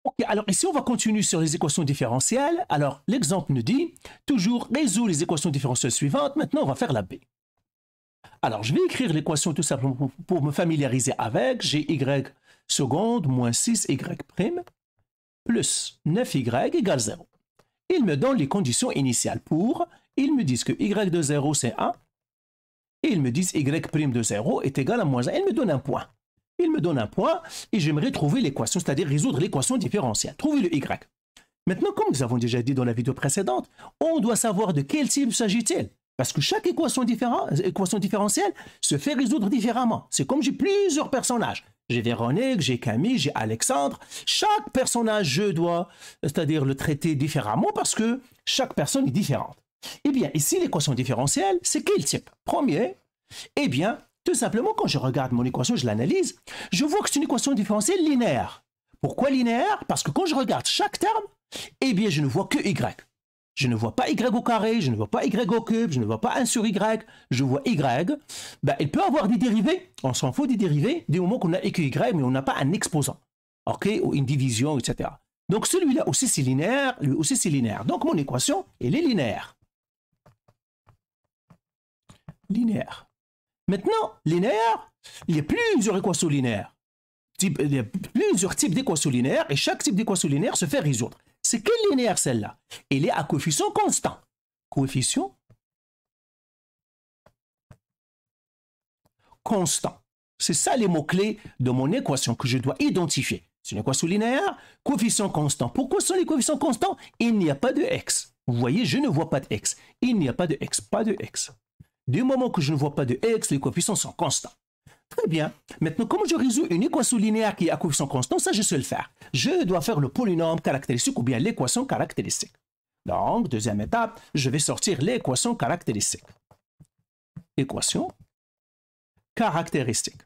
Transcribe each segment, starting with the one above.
Ok, alors ici, on va continuer sur les équations différentielles. Alors, l'exemple nous dit, toujours résoudre les équations différentielles suivantes. Maintenant, on va faire la B. Alors, je vais écrire l'équation tout simplement pour me familiariser avec. J'ai y seconde moins 6y prime plus 9y égale 0. Il me donne les conditions initiales pour. Ils me disent que y de 0, c'est 1. Et ils me disent y prime de 0 est égal à moins 1. Il me donne un point. Il me donne un point et j'aimerais trouver l'équation, c'est-à-dire résoudre l'équation différentielle. Trouver le y. Maintenant, comme nous avons déjà dit dans la vidéo précédente, on doit savoir de quel type s'agit-il. Parce que chaque équation différentielle se fait résoudre différemment. C'est comme j'ai plusieurs personnages. J'ai Véronique, j'ai Camille, j'ai Alexandre. Chaque personnage, je dois, c'est-à-dire le traiter différemment parce que chaque personne est différente. Eh bien, ici, l'équation différentielle, c'est quel type? Premier, eh bien, tout simplement, quand je regarde mon équation, je l'analyse, je vois que c'est une équation différentielle linéaire. Pourquoi linéaire? Parce que quand je regarde chaque terme, eh bien, je ne vois que y. Je ne vois pas y au carré, je ne vois pas y au cube, je ne vois pas 1 sur y, je vois y. Ben, il peut avoir des dérivés, on s'en fout des dérivés, du moment qu'on a que y, mais on n'a pas un exposant, ok, ou une division, etc. Donc celui-là aussi c'est linéaire, lui aussi c'est linéaire. Donc mon équation, elle est linéaire. Linéaire. Maintenant, linéaire, il y a plusieurs équations linéaires. Il y a plusieurs types d'équations linéaires et chaque type d'équation linéaire se fait résoudre. C'est quelle linéaire celle-là? Elle est à coefficient constant. Coefficient constant. C'est ça les mots-clés de mon équation que je dois identifier. C'est une équation linéaire, coefficient constant. Pourquoi sont les coefficients constants? Il n'y a pas de x. Vous voyez, je ne vois pas de x. Il n'y a pas de x, pas de x. Du moment que je ne vois pas de x, les coefficients sont constants. Très bien. Maintenant, comment je résous une équation linéaire qui est à coefficient constant? Ça, je sais le faire. Je dois faire le polynôme caractéristique ou bien l'équation caractéristique. Donc, deuxième étape, je vais sortir l'équation caractéristique. Équation caractéristique.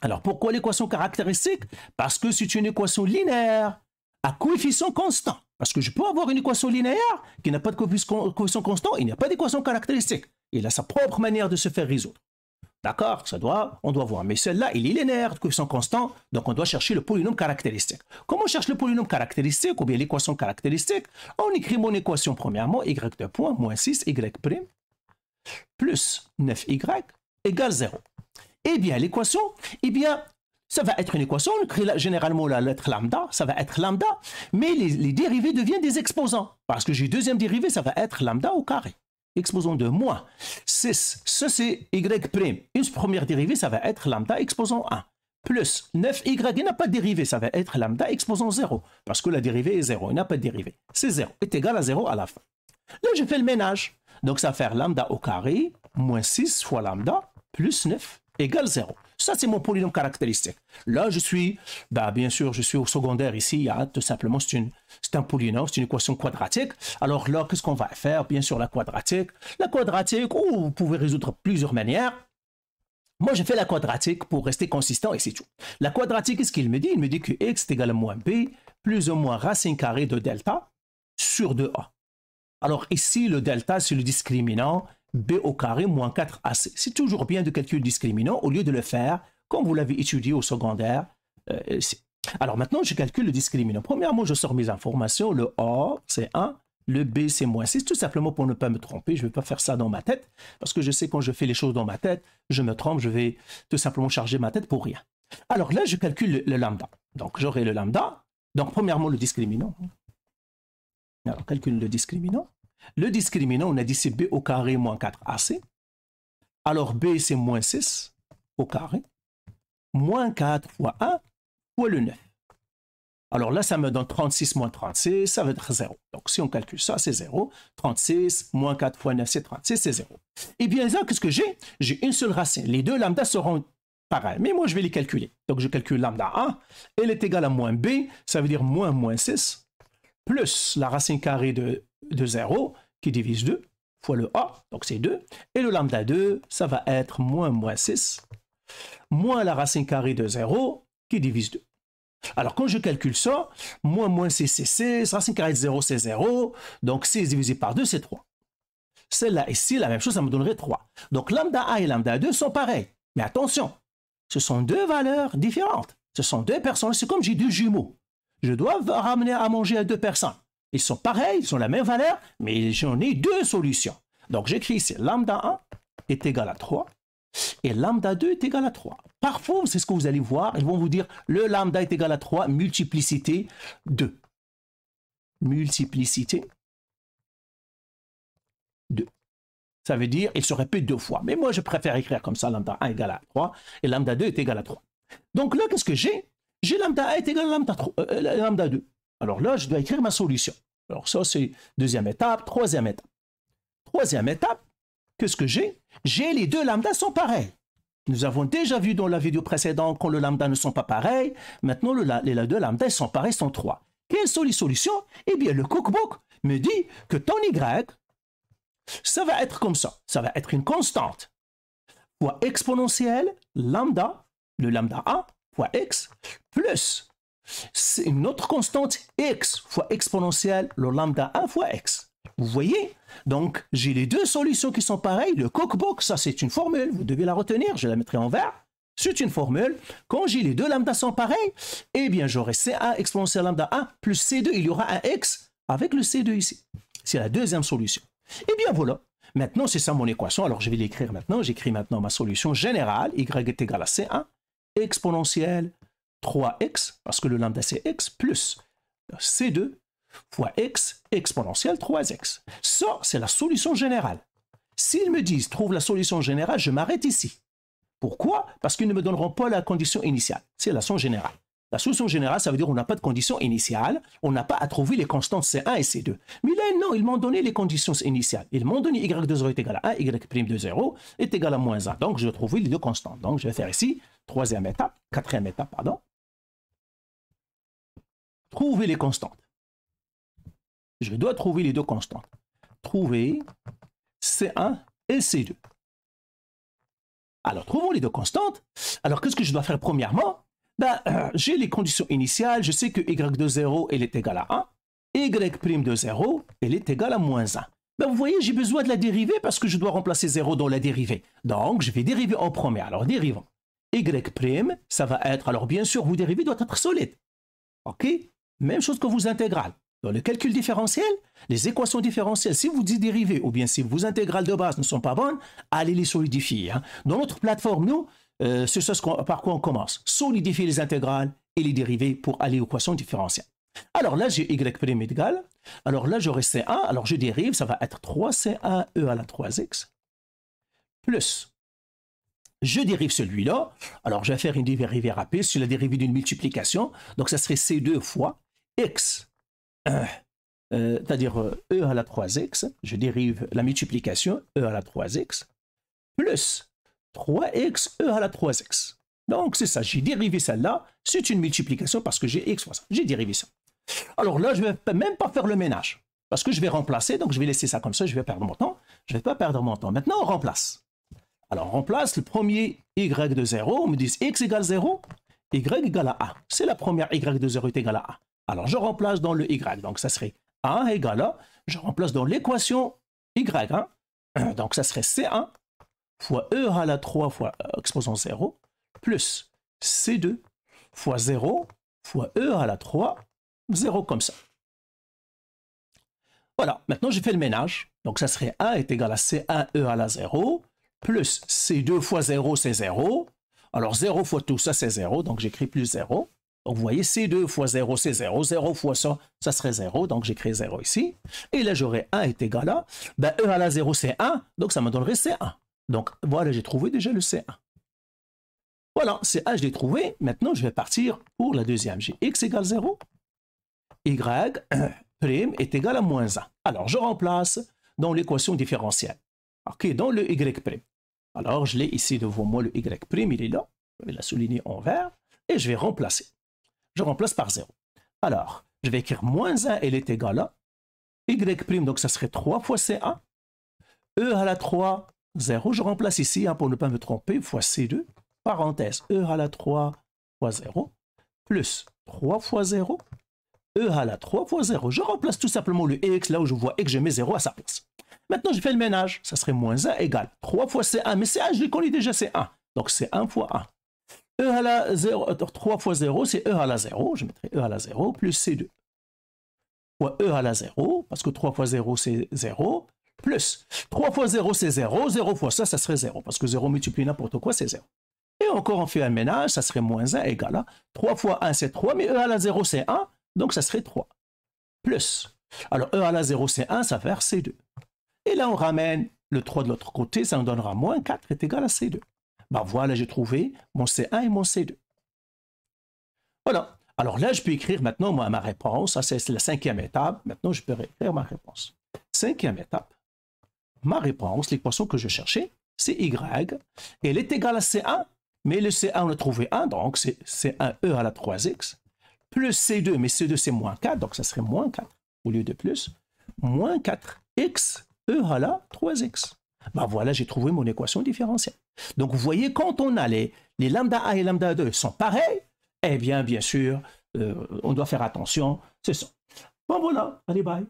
Alors, pourquoi l'équation caractéristique? Parce que c'est une équation linéaire à coefficient constant. Parce que je peux avoir une équation linéaire qui n'a pas de coefficient constant, il n'y a pas d'équation caractéristique. Il a sa propre manière de se faire résoudre. D'accord? On doit voir. Mais celle-là, il est linéaire, coefficient constant, donc on doit chercher le polynôme caractéristique. Comment on cherche le polynôme caractéristique ou bien l'équation caractéristique? On écrit mon équation premièrement, y de point moins 6y prime plus 9y égale 0. Eh bien, l'équation, eh bien, ça va être une équation, on écrit généralement la lettre lambda, ça va être lambda, mais les dérivés deviennent des exposants. Parce que j'ai deuxième dérivée, ça va être lambda au carré. Exposant de moins 6, ça c'est y'. Une première dérivée, ça va être lambda exposant 1. Plus 9y, il n'a pas de dérivée, ça va être lambda exposant 0. Parce que la dérivée est 0, il n'a pas de dérivée. C'est 0, est égal à 0 à la fin. Là, je fais le ménage. Donc, ça va faire lambda au carré, moins 6 fois lambda, plus 9 égale 0. Ça, c'est mon polynôme caractéristique. Là, je suis, bien sûr, je suis au secondaire ici. Tout simplement, c'est un polynôme, c'est une équation quadratique. Alors là, qu'est-ce qu'on va faire? Bien sûr, la quadratique. La quadratique, vous pouvez résoudre de plusieurs manières. Moi, je fais la quadratique pour rester consistant et c'est tout. La quadratique, qu'est-ce qu'il me dit? Il me dit que x est égal à moins b, plus ou moins racine carrée de delta sur 2a. Alors ici, le delta, c'est le discriminant b au carré moins 4ac. C'est toujours bien de calculer le discriminant au lieu de le faire comme vous l'avez étudié au secondaire. Alors maintenant, je calcule le discriminant. Premièrement, je sors mes informations. Le a, c'est 1. Le b, c'est moins 6. Tout simplement pour ne pas me tromper. Je ne vais pas faire ça dans ma tête. Parce que je sais quand je fais les choses dans ma tête, je me trompe. Je vais tout simplement charger ma tête pour rien. Alors là, je calcule le lambda. Donc j'aurai le lambda. Donc premièrement, le discriminant. Alors, calcule le discriminant. Le discriminant, on a dit c'est b au carré moins 4ac. Alors b, c'est moins 6 au carré. Moins 4 fois 1 fois le 9. Alors là, ça me donne 36 moins 36, ça va être 0. Donc si on calcule ça, c'est 0. 36 moins 4 fois 9, c'est 36, c'est 0. Et bien là, qu'est-ce que j'ai? J'ai une seule racine. Les deux lambda seront pareils. Mais moi, je vais les calculer. Donc je calcule lambda 1. Elle est égale à moins b, ça veut dire moins 6. Plus la racine carrée de 0 qui divise 2 fois le a, donc c'est 2. Et le lambda 2, ça va être moins 6 moins la racine carrée de 0 qui divise 2. Alors quand je calcule ça, moins 6 c'est 6, racine carrée de 0 c'est 0, donc 6 divisé par 2 c'est 3. Celle-là ici, la même chose, ça me donnerait 3. Donc lambda 1 et lambda 2 sont pareils. Mais attention, ce sont deux valeurs différentes. Ce sont deux personnes, c'est comme j'ai deux jumeaux. Je dois ramener à manger à 2 personnes. Ils sont pareils, ils ont la même valeur, mais j'en ai 2 solutions. Donc j'écris ici lambda 1 est égal à 3 et lambda 2 est égal à 3. Parfois, c'est ce que vous allez voir, ils vont vous dire le lambda est égal à 3, multiplicité 2. Multiplicité 2. Ça veut dire il se répète 2 fois. Mais moi, je préfère écrire comme ça, lambda 1 égale à 3 et lambda 2 est égal à 3. Donc là, qu'est-ce que j'ai? J'ai lambda 1 est égal à lambda 2. Alors là, je dois écrire ma solution. Alors ça, c'est deuxième étape, troisième étape. Troisième étape, qu'est-ce que j'ai? J'ai les 2 lambdas sont pareils. Nous avons déjà vu dans la vidéo précédente quand le lambda ne sont pas pareils. Maintenant, les 2 lambdas sont pareils, sont 3. Quelles sont les solutions? Eh bien, le cookbook me dit que ton y, ça va être comme ça. Ça va être une constante fois exponentielle lambda, le lambda 1 fois x, plus une autre constante x fois exponentielle, le lambda 1 fois x. Vous voyez? Donc, j'ai les 2 solutions qui sont pareilles. Le cookbook, ça c'est une formule, vous devez la retenir, je la mettrai en vert. C'est une formule. Quand j'ai les 2 lambdas sont pareils, eh bien j'aurai C1 exponentielle lambda 1 plus C2, il y aura un x avec le C2 ici. C'est la deuxième solution. Eh bien voilà. Maintenant, c'est ça mon équation. Alors, je vais l'écrire maintenant. J'écris maintenant ma solution générale. Y est égal à C1 exponentielle 3x, parce que le lambda c'est x, plus C2 fois x exponentielle 3x. Ça, c'est la solution générale. S'ils me disent, trouve la solution générale, je m'arrête ici. Pourquoi? Parce qu'ils ne me donneront pas la condition initiale. C'est la solution générale. La solution générale, ça veut dire qu'on n'a pas de condition initiale, on n'a pas à trouver les constantes C1 et C2. Mais là, non, ils m'ont donné les conditions initiales. Ils m'ont donné y de 0 est égal à 1, y' de 0 est égal à moins 1. Donc, je vais trouver les 2 constantes. Donc, je vais faire ici, quatrième étape, pardon. Trouver les constantes. Je dois trouver les 2 constantes. Trouver C1 et C2. Alors, trouvons les 2 constantes. Alors, qu'est-ce que je dois faire premièrement? J'ai les conditions initiales. Je sais que y de 0, elle est égale à 1. Y' de 0, elle est égale à moins 1. Vous voyez, j'ai besoin de la dérivée parce que je dois remplacer 0 dans la dérivée. Donc, je vais dériver en premier. Alors, dérivons. Y', ça va être... Alors, bien sûr, vos dérivés doivent être solides. OK? Même chose que vos intégrales. Dans le calcul différentiel, les équations différentielles, si vous dites dérivées ou bien si vos intégrales de base ne sont pas bonnes, allez les solidifier. Dans notre plateforme, nous, c'est ça par quoi on commence. Solidifier les intégrales et les dérivées pour aller aux équations différentielles. Alors là, j'ai y' est égal. Alors là, j'aurai C1. Alors je dérive, ça va être 3C1 e à la 3x plus. Je dérive celui-là. Alors je vais faire une dérivée rapide sur la dérivée d'une multiplication. Donc ça serait C2 fois x, c'est-à-dire e à la 3x. Je dérive la multiplication e à la 3x plus 3x e à la 3x. Donc c'est ça, j'ai dérivé celle-là. C'est une multiplication parce que j'ai x fois ça. J'ai dérivé ça. Alors là, je ne vais même pas faire le ménage parce que je vais remplacer, donc je vais laisser ça comme ça, je vais perdre mon temps. Je ne vais pas perdre mon temps. Maintenant, on remplace. Alors, on remplace le premier y de 0. On me dit x égale 0, y égale à 1. C'est la première y de 0 est égale à 1. Alors, je remplace dans le y. Donc, ça serait 1 égale à, je remplace dans l'équation y. Donc, ça serait C1 fois e à la 3 fois exposant 0 plus C2 fois 0 fois e à la 3, 0 comme ça. Voilà, maintenant je fais le ménage. Donc ça serait 1 est égal à C1 e à la 0 plus C2 fois 0, c'est 0. Alors 0 fois tout ça, c'est 0, donc j'écris plus 0. Donc vous voyez, C2 fois 0, c'est 0. 0 fois ça, ça serait 0, donc j'écris 0 ici. Et là, j'aurai 1 est égal à, e à la 0, c'est 1, donc ça me donnerait C1. Donc voilà, j'ai trouvé déjà le C1. Voilà, C1, je l'ai trouvé. Maintenant, je vais partir pour la deuxième. J'ai x égale 0, y prime est égal à moins 1. Alors, je remplace dans l'équation différentielle. OK, dans le y prime. Alors, je l'ai ici devant moi, le y prime, il est là. Je vais la souligner en vert et je vais remplacer. Je remplace par 0. Alors, je vais écrire moins 1, elle est égale à y prime, donc ça serait 3 fois C1. E à la 3, 0. Je remplace ici, pour ne pas me tromper, fois C2, parenthèse, e à la 3 fois 0, plus 3 fois 0, e à la 3 fois 0. Je remplace tout simplement le x, là où je vois x, je mets 0 à sa place. Maintenant, je fais le ménage. Ça serait moins 1 égale 3 fois C1. Mais C1, je le connais déjà, C1. Donc, C1 fois 1. E à la 0, 3 fois 0, c'est E à la 0. Je mettrai E à la 0 plus C2. Fois E à la 0, parce que 3 fois 0, c'est 0, plus 3 fois 0, c'est 0. 0 fois ça, ça serait 0, parce que 0 multiplié n'importe quoi, c'est 0. Et encore, on fait un ménage, ça serait moins 1 égal à 3 fois 1, c'est 3, mais E à la 0, c'est 1, donc ça serait 3. Plus. Alors, E à la 0, c'est 1, ça va faire C2. Et là, on ramène le 3 de l'autre côté, ça nous donnera moins 4 est égal à C2. Ben voilà, j'ai trouvé mon C1 et mon C2. Voilà. Alors là, je peux écrire maintenant moi, ma réponse. Ça, c'est la 5e étape. Maintenant, je peux écrire ma réponse. 5e étape. Ma réponse, l'équation que je cherchais, c'est Y. Et elle est égale à C1, mais le C1, on a trouvé 1, donc c'est C1E à la 3x, plus C2, mais C2, c'est moins 4, donc ça serait moins 4 au lieu de plus, moins 4x E à la 3x. Ben voilà, j'ai trouvé mon équation différentielle. Donc, vous voyez, quand on a les lambda 1 et lambda 2 sont pareils, eh bien sûr, on doit faire attention, c'est ça. Bon, voilà, allez, bye.